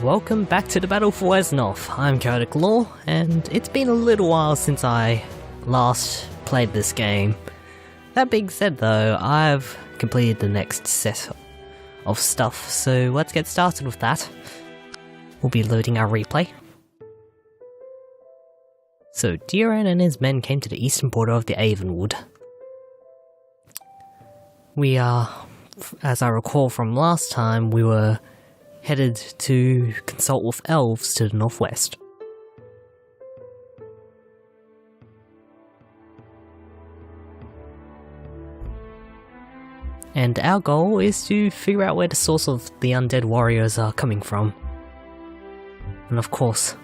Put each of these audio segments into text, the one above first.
welcome back to the battle for Wesnoth. I'm Kerlath, and it's been a little while since I last played this game. That being said though, I've completed the next set of stuff, so let's get started with that. We'll be loading our replay. So, Deoran and his men came to the eastern border of the Avonwood. We are, as I recall from last time, we were headed to consult with elves to the northwest. And our goal is to figure out where the source of the undead warriors are coming from. And of course,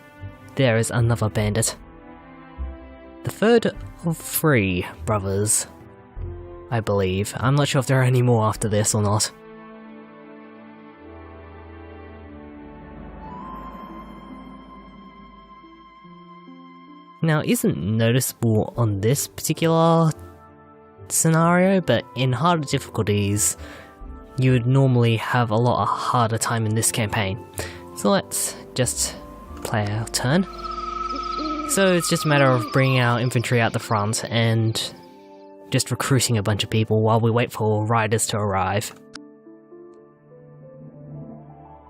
there is another bandit. The third of 3 brothers, I believe. I'm not sure if there are any more after this or not. Now, it isn't noticeable on this particular scenario, but in harder difficulties, you would normally have a lot of harder time in this campaign. So let's just play our turn. So it's just a matter of bringing our infantry out the front and just recruiting a bunch of people while we wait for riders to arrive.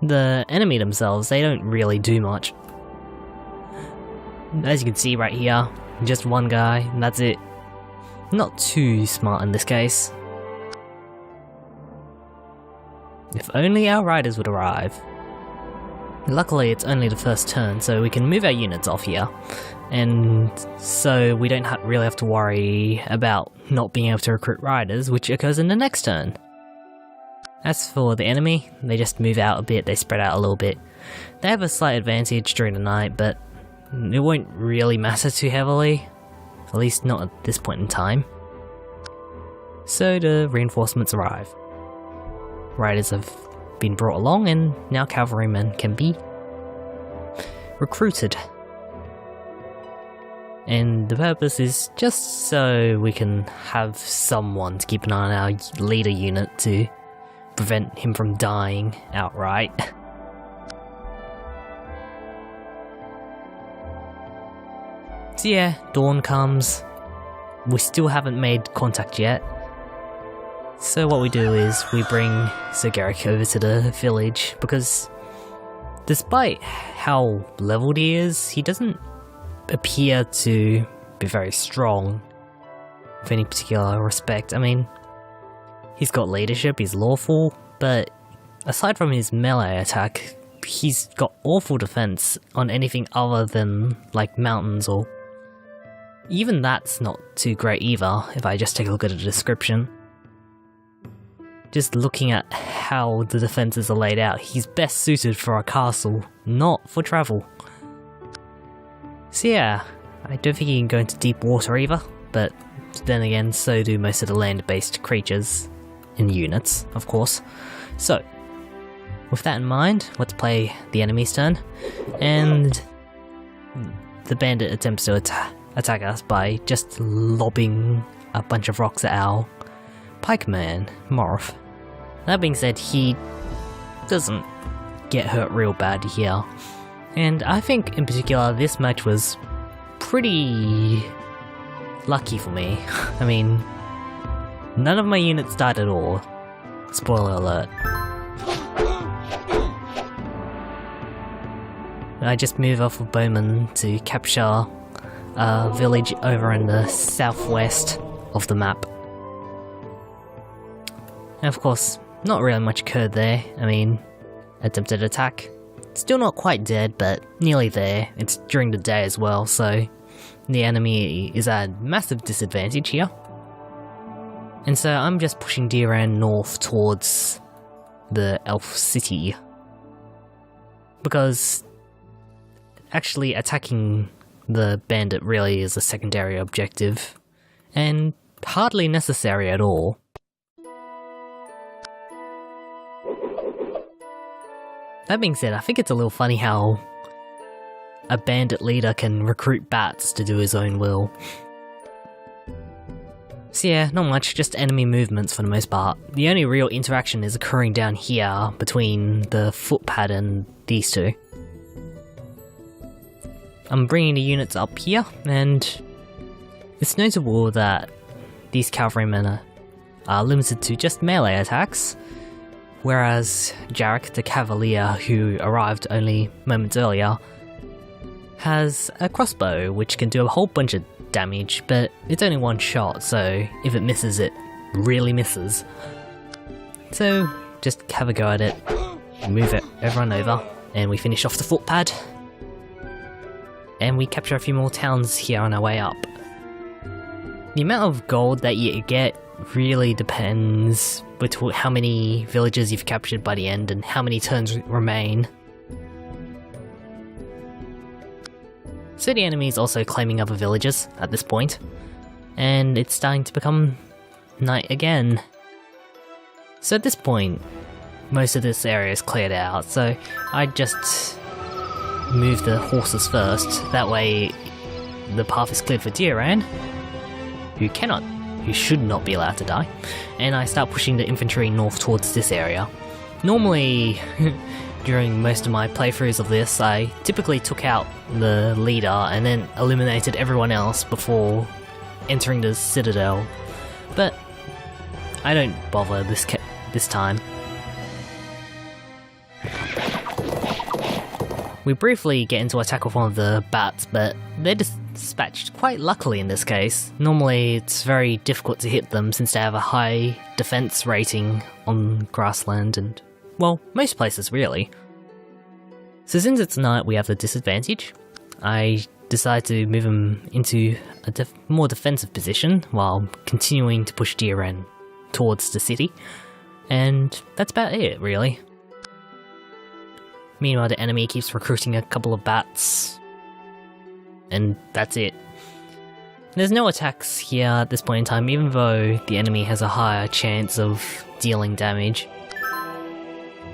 The enemy themselves, they don't really do much. As you can see right here, just one guy, and that's it. Not too smart in this case. If only our riders would arrive. Luckily it's only the first turn, so we can move our units off here. And so we don't really have to worry about not being able to recruit riders, which occurs in the next turn. As for the enemy, they just move out a bit, they spread out a little bit. They have a slight advantage during the night, but it won't really matter too heavily. At least not at this point in time. So the reinforcements arrive. Riders have been brought along, and now cavalrymen can be recruited. And the purpose is just so we can have someone to keep an eye on our leader unit to prevent him from dying outright. So yeah, dawn comes. We still haven't made contact yet. So what we do is we bring Sir Garrick over to the village, because despite how leveled he is, he doesn't appear to be very strong with any particular respect. I mean, he's got leadership, he's lawful, but aside from his melee attack, he's got awful defense on anything other than like mountains, or even that's not too great either if I just take a look at the description. Just looking at how the defenses are laid out, he's best suited for a castle, not for travel. So yeah, I don't think he can go into deep water either, but then again, so do most of the land-based creatures in units, of course. So, with that in mind, let's play the enemy's turn, and the bandit attempts to attack us by just lobbing a bunch of rocks at our pikeman, Morph. That being said, he doesn't get hurt real bad here. And I think in particular this match was pretty lucky for me. I mean, none of my units died at all. Spoiler alert. I just moved off of Bowman to capture a village over in the southwest of the map. And of course, not really much occurred there. I mean, attempted attack. Still not quite dead, but nearly there. It's during the day as well, so the enemy is at a massive disadvantage here. And so I'm just pushing Deoran north towards the elf city. Because actually attacking the bandit really is a secondary objective, and hardly necessary at all. That being said, I think it's a little funny how a bandit leader can recruit bats to do his own will. So yeah, not much, just enemy movements for the most part. The only real interaction is occurring down here between the footpad and these two. I'm bringing the units up here, and it's notable that these cavalrymen are limited to just melee attacks, whereas Jarek, the cavalier who arrived only moments earlier, has a crossbow which can do a whole bunch of damage, but it's only one shot, so if it misses, it really misses. So just have a go at it, move everyone over, and we finish off the footpad. And we capture a few more towns here on our way up. The amount of gold that you get really depends between how many villages you've captured by the end and how many turns remain. So the enemy is also claiming other villages at this point, and it's starting to become night again. So at this point, most of this area is cleared out, so I just move the horses first, that way the path is cleared for Deoran, who should not be allowed to die, and I start pushing the infantry north towards this area. Normally, during most of my playthroughs of this, I typically took out the leader and then eliminated everyone else before entering the citadel, but I don't bother this time. We briefly get into attack with one of the bats, but they're dispatched quite luckily in this case. Normally it's very difficult to hit them since they have a high defense rating on grassland and, well, most places really. So since it's night we have the disadvantage. I decide to move them into a more defensive position while continuing to push Deoran towards the city, and that's about it really. Meanwhile, the enemy keeps recruiting a couple of bats, and that's it. There's no attacks here at this point in time, even though the enemy has a higher chance of dealing damage.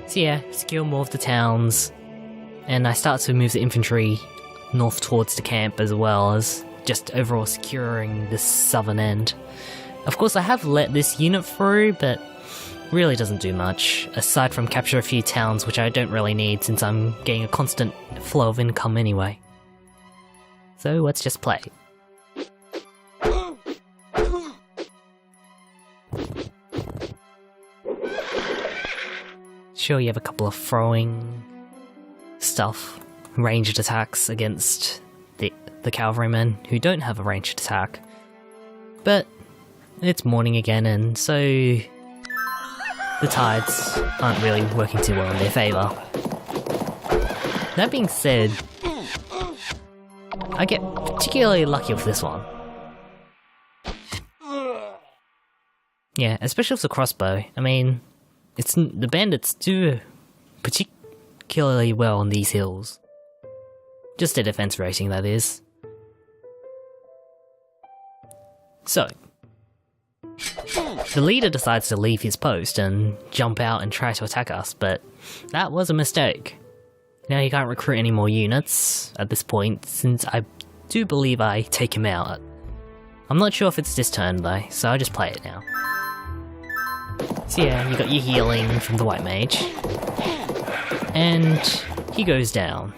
So yeah, secure more of the towns, and I start to move the infantry north towards the camp as well as just overall securing this southern end. Of course, I have let this unit through, but really doesn't do much, aside from capture a few towns which I don't really need since I'm getting a constant flow of income anyway. So let's just play. Sure, you have a couple of throwing stuff, ranged attacks against the cavalrymen who don't have a ranged attack, but it's morning again, and so the tides aren't really working too well in their favour. That being said, I get particularly lucky with this one. Yeah, especially with the crossbow. I mean, the bandits do particularly well on these hills. Just their defense rating, that is. So, the leader decides to leave his post and jump out and try to attack us, but that was a mistake. Now he can't recruit any more units at this point, since I do believe I take him out. I'm not sure if it's this turn though, so I'll just play it now. So yeah, you got your healing from the white mage, and he goes down.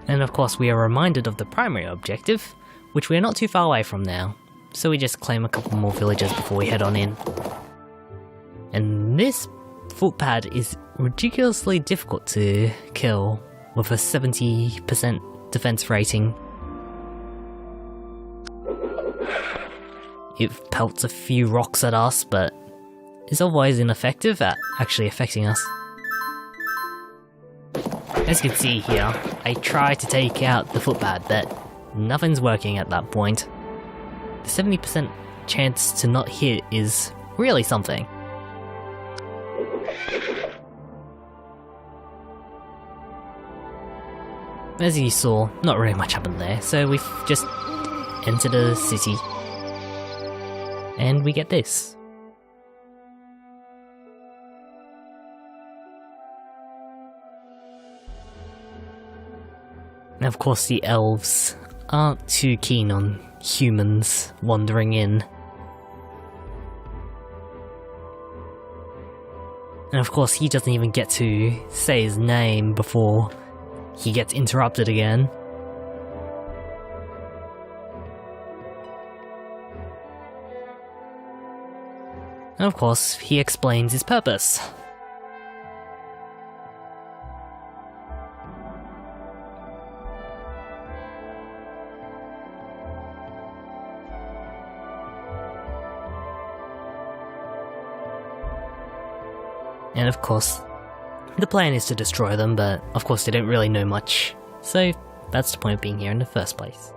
And of course we are reminded of the primary objective, which we are not too far away from now, so we just claim a couple more villages before we head on in. And this footpad is ridiculously difficult to kill with a 70% defense rating. It pelts a few rocks at us, but is otherwise ineffective at actually affecting us. As you can see here, I try to take out the footpad, but nothing's working at that point. The 70% chance to not hit is really something. As you saw, not really much happened there, so we've just entered a city. And we get this. Now, of course, the elves aren't too keen on humans wandering in. And of course, he doesn't even get to say his name before he gets interrupted again. And of course, he explains his purpose. And of course, the plan is to destroy them, but of course they don't really know much, so that's the point of being here in the first place.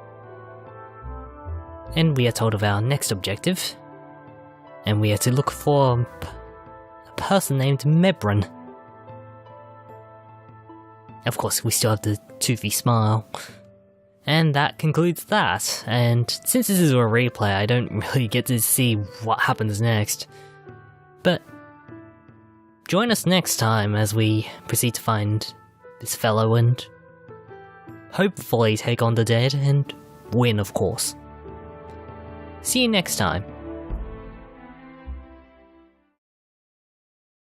And we are told of our next objective, and we are to look for a person named Mebran. Of course, we still have the toothy smile. And that concludes that, and since this is a replay, I don't really get to see what happens next. But join us next time as we proceed to find this fellow and hopefully take on the dead and win, of course. See you next time.